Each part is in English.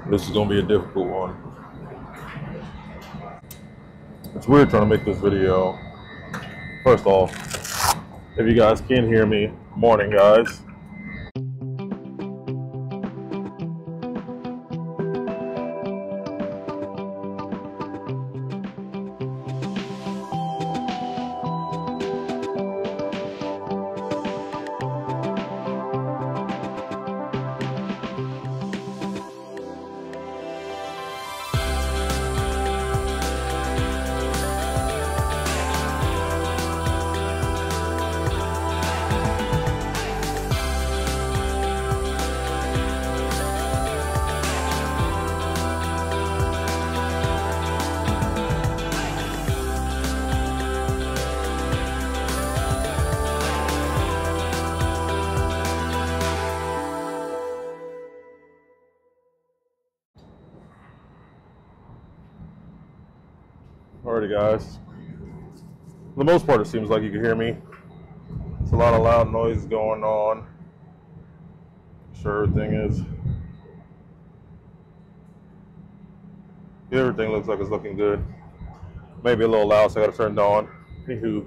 This is gonna be a difficult one. It's weird trying to make this video. First off, if you guys can hear me, morning guys. Alrighty guys, for the most part it seems like you can hear me. It's a lot of loud noise going on. Sure, everything looks like it's looking good. Maybe a little loud, so I gotta turn it on. Anywho,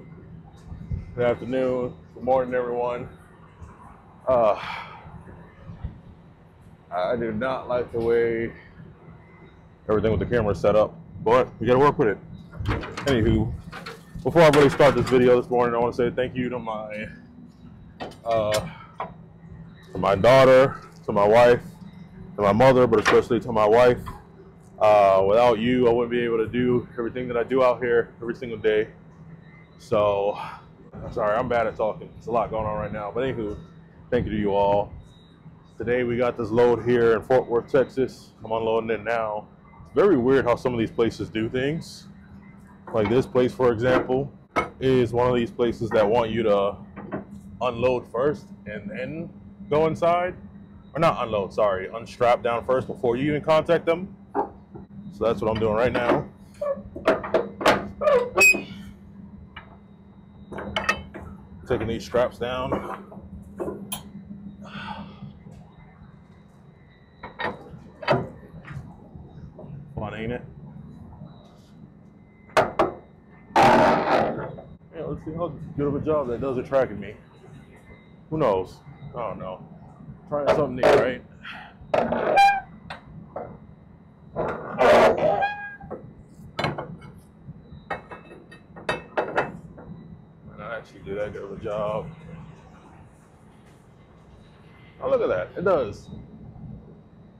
good afternoon, good morning everyone. I do not like the way everything with the camera is set up, but we gotta work with it. Anywho, before I really start this video this morning, I want to say thank you to my daughter, to my wife, to my mother, but especially to my wife. Without you, I wouldn't be able to do everything that I do out here every single day. So, I'm sorry, I'm bad at talking. There's a lot going on right now. But anywho, thank you to you all. Today we got this load here in Fort Worth, Texas. I'm unloading it now. It's very weird how some of these places do things. Like this place, for example, is one of these places that want you to unload first and then go inside. Or not unload, sorry, unstrap down first before you even contact them. So that's what I'm doing right now. Taking these straps down. Fun, ain't it? Yeah, let's see how good of a job that does at tracking me. Who knows? I don't know. Trying something new, right? Not actually do that good of a job. Oh, look at that. It does.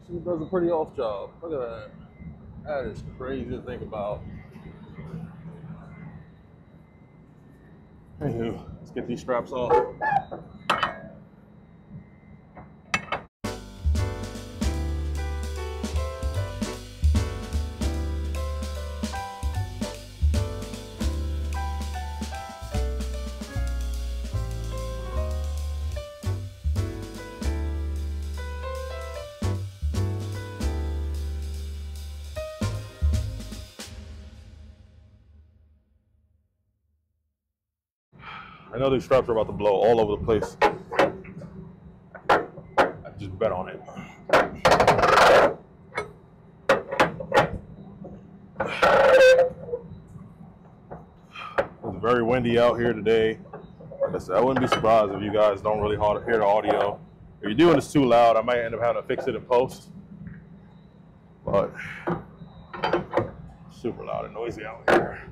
She does a pretty off job. Look at that. That is crazy to think about. Anywho, let's get these straps off. I know these straps are about to blow all over the place. I just bet on it. It's very windy out here today. Like I said, I wouldn't be surprised if you guys don't really hear the audio. If you're doing this too loud, I might end up having to fix it in post. But super loud and noisy out here.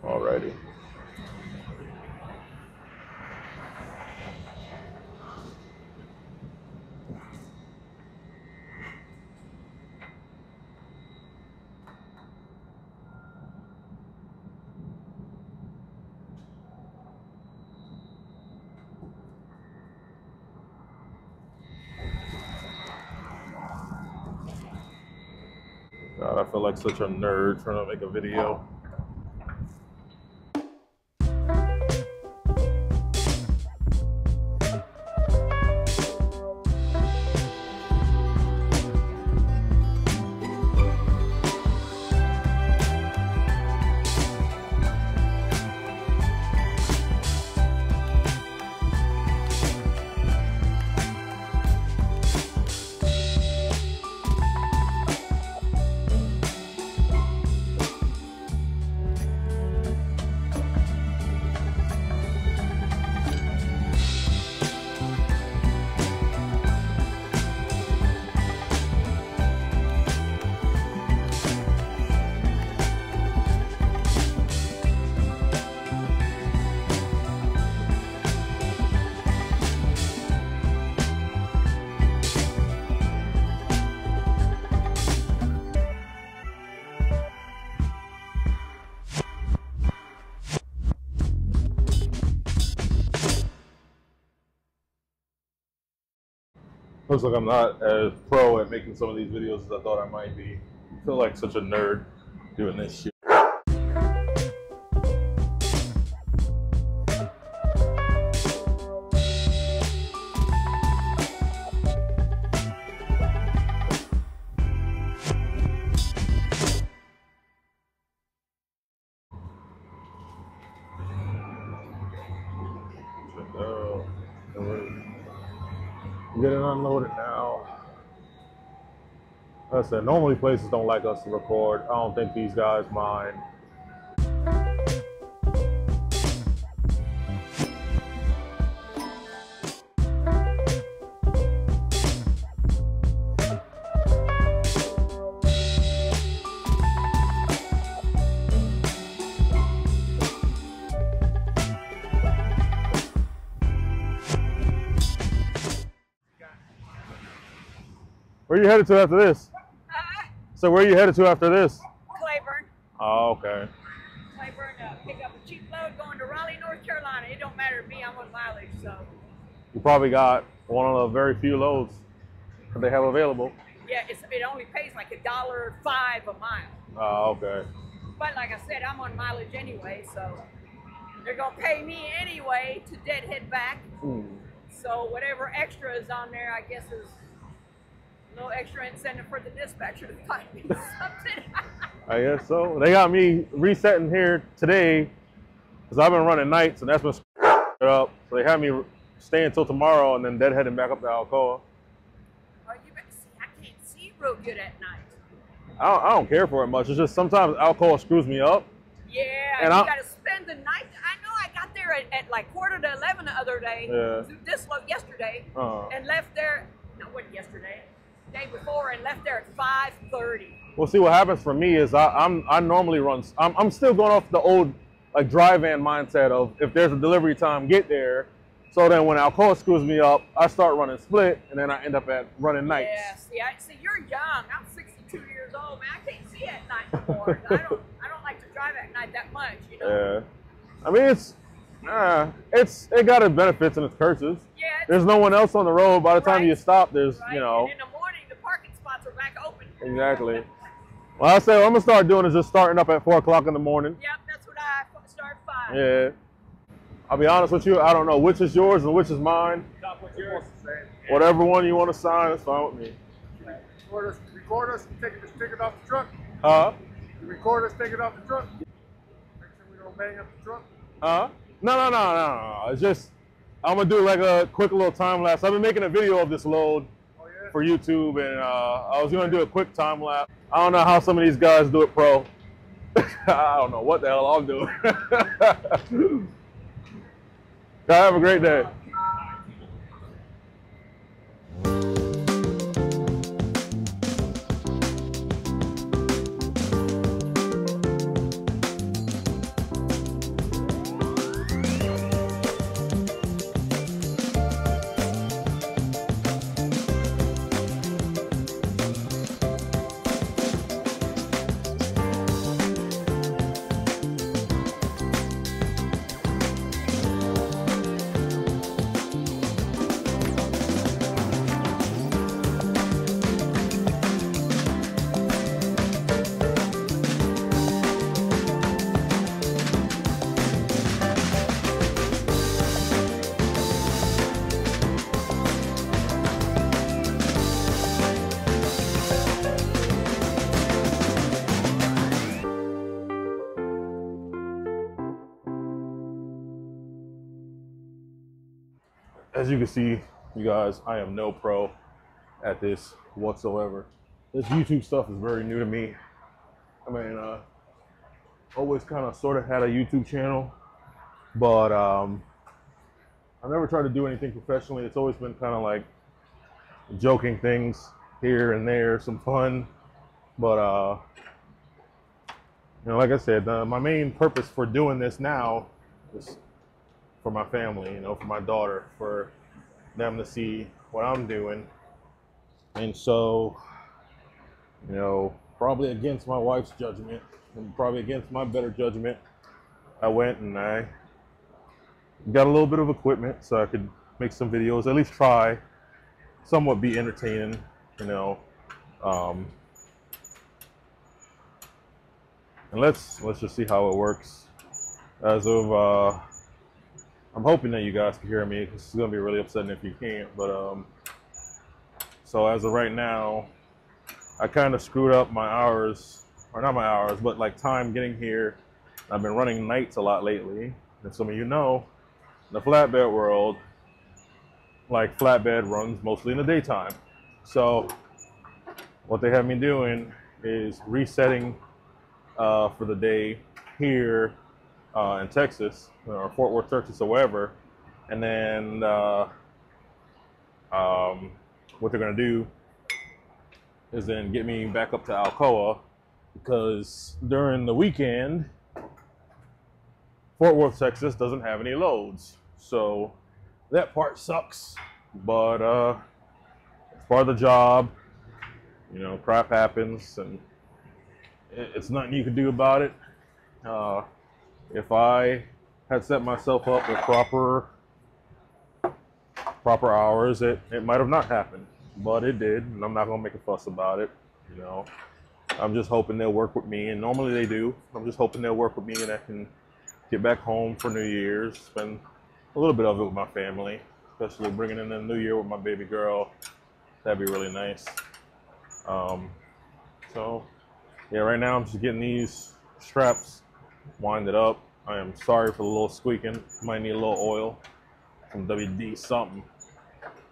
Alrighty. God, I feel feel like such a nerd trying to make a video. Looks like I'm not as pro at making some of these videos as I thought I might be. I feel like such a nerd doing this shit. Get it unloaded now. Like I said, normally places don't like us to record. I don't think these guys mind. Where are you headed to after this? So where are you headed to after this? Claiborne. Oh, okay. Claiborne, pick up a cheap load going to Raleigh, North Carolina. It don't matter to me, I'm on mileage, so. You probably got one of the very few loads that they have available. Yeah, it only pays like $1.05 a mile. Oh, okay. But like I said, I'm on mileage anyway, so they're gonna pay me anyway to deadhead back. So whatever extra is on there, I guess is a little extra incentive for the dispatcher to find me something. I guess so. They got me resetting here today because I've been running nights and that's been up. So they have me stay until tomorrow and then deadheading back up to Alcoa. Oh, you better see, I can't see real good at night. I don't care for it much. It's just sometimes Alcoa screws me up. Yeah, and you got to spend the night. I know I got there at like 10:45 the other day, yesterday, and left there, no, it wasn't yesterday, the day before, and left there at 5:30. Well, see, what happens for me is I normally run, I'm still going off the old like dry van mindset of if there's a delivery time, get there. So then when Alcoa screws me up, I start running split, and then I end up at running nights. Yeah, see, you're young. I'm 62 years old, man. I can't see at night anymore. I don't like to drive at night that much, you know. Yeah, I mean it got its benefits and its curses. Yeah. There's no one else on the road. By the time you stop, there's you know. And in the morning, the parking spots are back open. Exactly. Well, I say what I'm gonna start doing is just starting up at 4 o'clock in the morning. Yep, that's what I start 5. Yeah. I'll be honest with you, I don't know which is yours and which is mine. Yours. Whatever one you want to sign, it's fine with me. Record us, take it off the truck. You record us, take it off the truck. Make sure we don't bang up the truck. No. It's just, I'm going to do like a quick little time lapse. I've been making a video of this load for YouTube, and I was going to do a quick time lapse. I don't know how some of these guys do it pro. I don't know what the hell I'm doing. Have a great day. as you can see, you guys, I am no pro at this whatsoever. This YouTube stuff is very new to me. I mean, always kind of sort of had a YouTube channel, but I've never tried to do anything professionally. It's always been kind of like joking things here and there, some fun. But you know, like I said, my main purpose for doing this now is for my family, you know, for my daughter, for them to see what I'm doing. And so, you know, probably against my wife's judgment and probably against my better judgment, I went and I got a little bit of equipment so I could make some videos, at least try, somewhat be entertaining, you know. And let's just see how it works. As of, I'm hoping that you guys can hear me, because it's gonna be really upsetting if you can't. But so as of right now, I kind of screwed up my hours, or not my hours, but like time getting here. I've been running nights a lot lately, and some of you know, in the flatbed world, like flatbed runs mostly in the daytime. So what they have me doing is resetting for the day here in Texas, or Fort Worth, Texas, or wherever. And then what they're gonna do is then get me back up to Alcoa, because during the weekend, Fort Worth, Texas doesn't have any loads. So that part sucks, but it's part of the job. You know, crap happens, and it's nothing you can do about it. If I had set myself up with proper hours, it might have not happened, but it did, and I'm not gonna make a fuss about it. You know, I'm just hoping they'll work with me, and normally they do. I'm just hoping they'll work with me, and I can get back home for New Year's, spend a little bit of it with my family, especially bringing in the New Year with my baby girl. That'd be really nice. So yeah, right now I'm just getting these straps winded up. I am sorry for the little squeaking. Might need a little oil, some WD something.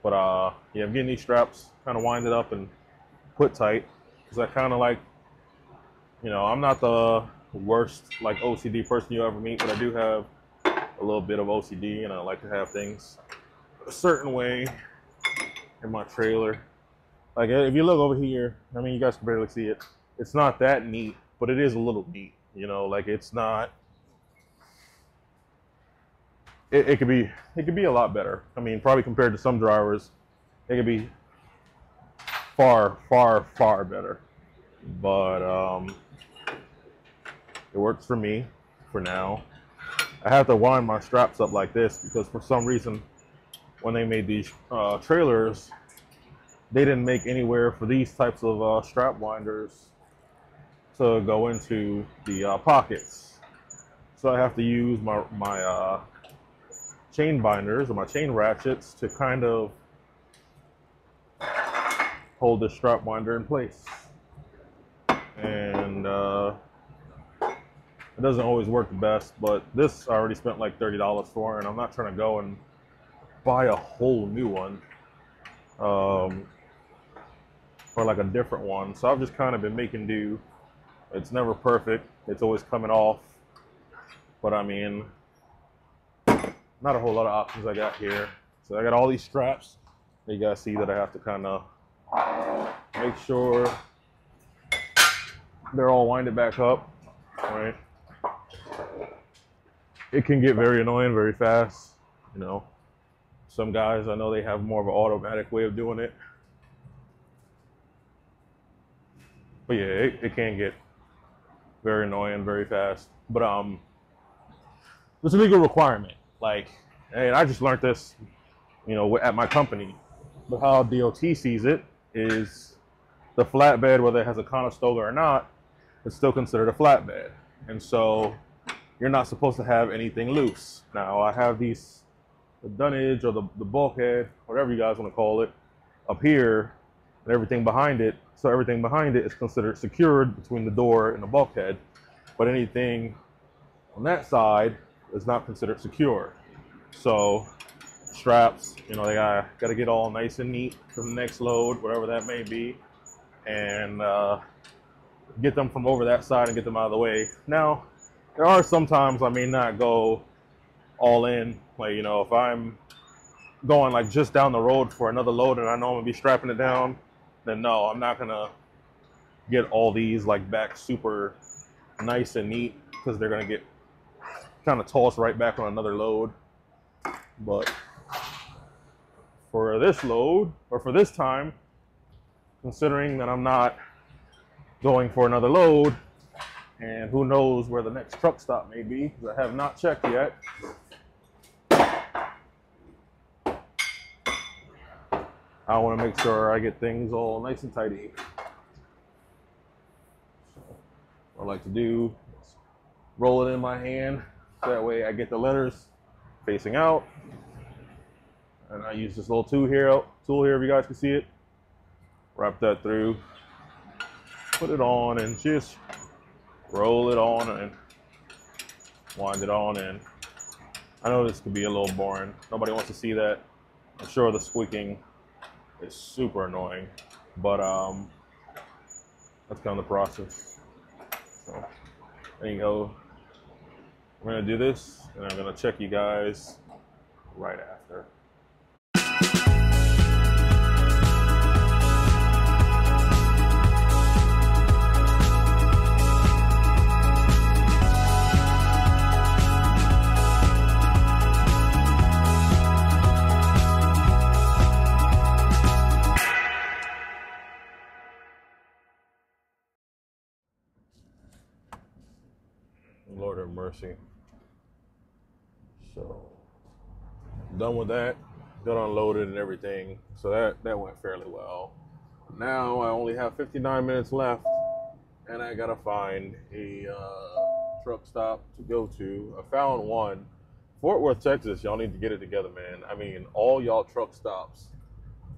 But yeah, I'm getting these straps kind of winded up and put tight, because I kind of like, you know, I'm not the worst like OCD person you ever meet, but I do have a little bit of OCD, and I like to have things a certain way in my trailer. Like if you look over here, I mean, you guys can barely see it. It's not that neat, but it is a little neat. You know, like it's not. It could be a lot better. I mean, probably compared to some drivers, it could be far better. But it works for me for now. I have to wind my straps up like this because for some reason, when they made these trailers, they didn't make anywhere for these types of strap winders to go into the pockets. So I have to use my chain binders or my chain ratchets to kind of hold the strap winder in place. And it doesn't always work the best, but this I already spent like $30 for, and I'm not trying to go and buy a whole new one. Or like a different one. So I've just kind of been making do. It's never perfect. It's always coming off. But I mean, not a whole lot of options I got here. So I got all these straps. You guys see that I have to kind of make sure they're all winded back up, right? It can get very annoying very fast, you know. Some guys, I know they have more of an automatic way of doing it. But yeah, it can get very annoying very fast. But it's a legal requirement. Like, and I just learned this, you know, at my company. But how DOT sees it is the flatbed, whether it has a Conestoga or not, is still considered a flatbed. And so you're not supposed to have anything loose. Now I have these, the dunnage or the bulkhead, whatever you guys want to call it, up here, and everything behind it. So everything behind it is considered secured between the door and the bulkhead. But anything on that side is not considered secure. So straps. You know, they gotta get all nice and neat for the next load, whatever that may be, and get them from over that side and get them out of the way. Now, there are some times I may not go all in. Like, you know, if I'm going like just down the road for another load and I know I'm gonna be strapping it down, then no, I'm not gonna get all these like back super nice and neat, because they're gonna get kind of tossed right back on another load. But for this load, or for this time, considering that I'm not going for another load, and who knows where the next truck stop may be, because I have not checked yet. I want to make sure I get things all nice and tidy. So what I like to do is roll it in my hand, so that way I get the letters facing out. And I use this little tool here, if you guys can see it. Wrap that through, put it on, and just roll it on and wind it on in. I know this could be a little boring. Nobody wants to see that. I'm sure the squeaking is super annoying, but that's kind of the process. So there you go. We're gonna do this, and I'm gonna check you guys right after. Lord have mercy. So, done with that. Got unloaded and everything. So that went fairly well. Now I only have 59 minutes left, and I gotta find a truck stop to go to. I found one. Fort Worth, Texas. Y'all need to get it together, man. I mean, all y'all truck stops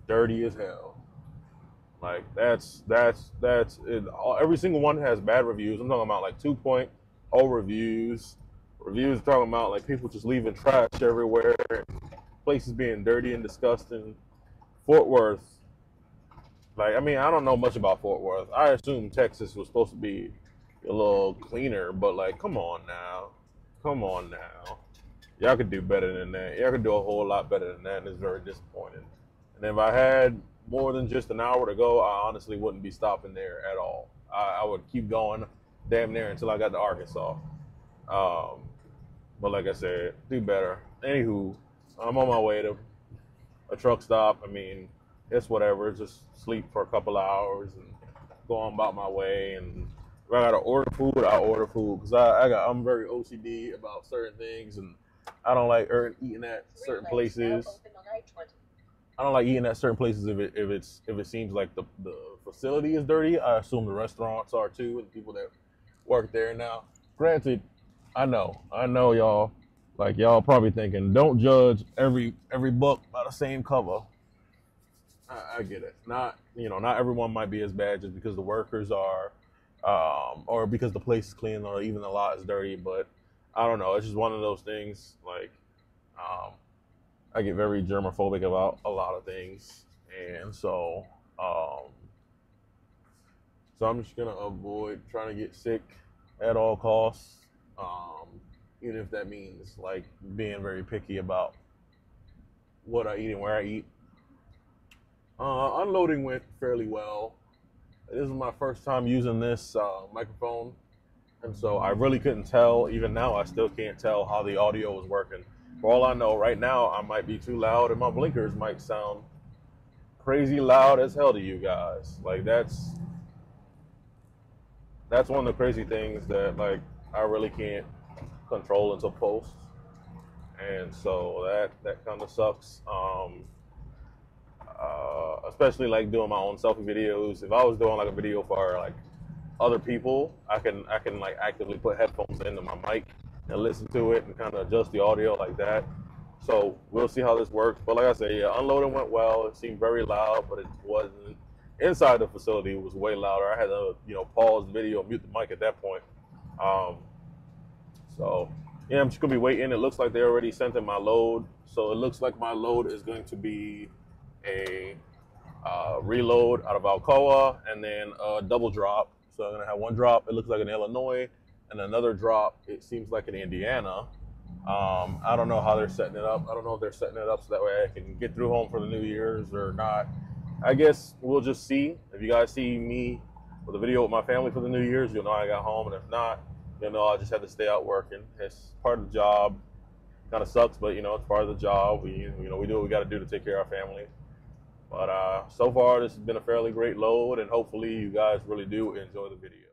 dirty as hell. Like that's it. Every single one has bad reviews. I'm talking about like 2.0 reviews. Reviews talking about like people just leaving trash everywhere, places being dirty and disgusting. Fort Worth, like, I mean, I don't know much about Fort Worth. I assume Texas was supposed to be a little cleaner, but like, come on now. Y'all could do better than that. Y'all could do a whole lot better than that, and it's very disappointing. And if I had more than just an hour to go, I honestly wouldn't be stopping there at all. I would keep going damn near until I got to Arkansas. But like I said, do better. Anywho, I'm on my way to a truck stop. I mean, it's whatever. Just sleep for a couple of hours and go on about my way. And if I gotta order food, I order food, because I'm very OCD about certain things, and I don't like eating at certain places. I don't like eating at certain places if it seems like the facility is dirty. I assume the restaurants are too, and the people that work there. Now, granted, I know y'all, like, y'all probably thinking, don't judge every book by the same cover. I get it. Not everyone might be as bad just because the workers are, or because the place is clean, or even the lot is dirty. But I don't know. It's just one of those things. Like, I get very germophobic about a lot of things, and so I'm just gonna avoid trying to get sick at all costs. Even if that means like being very picky about what I eat and where I eat. Unloading went fairly well. This is my first time using this microphone, and so I really couldn't tell. Even now, I still can't tell how the audio was working. For all I know, right now, I might be too loud, and my blinkers might sound crazy loud as hell to you guys. Like, that's one of the crazy things that, like, I really can't control until post, and so that kind of sucks. Especially like doing my own selfie videos. If I was doing like a video for like other people, I can like actively put headphones into my mic and listen to it and kind of adjust the audio like that. So we'll see how this works. But like I said, yeah, unloading went well. It seemed very loud, but it wasn't. Inside the facility, it was way louder. I had to, pause the video, mute the mic at that point. So Yeah, I'm just gonna be waiting. It looks like they already sent in my load, so it looks like my load is going to be a reload out of Alcoa and then a double drop. So I'm gonna have one drop. It looks like in Illinois, and another drop. It seems like in Indiana. I don't know how they're setting it up. I don't know if they're setting it up so that way I can get through home for the New Year's or not. I guess we'll just see. If you guys see me with a video with my family for the New Year's, you'll know I got home, and if not, you'll know I just have to stay out working. It's part of the job. Kind of sucks, but it's part of the job. We do what we got to do to take care of our family. But so far, this has been a fairly great load, and hopefully you guys really do enjoy the video.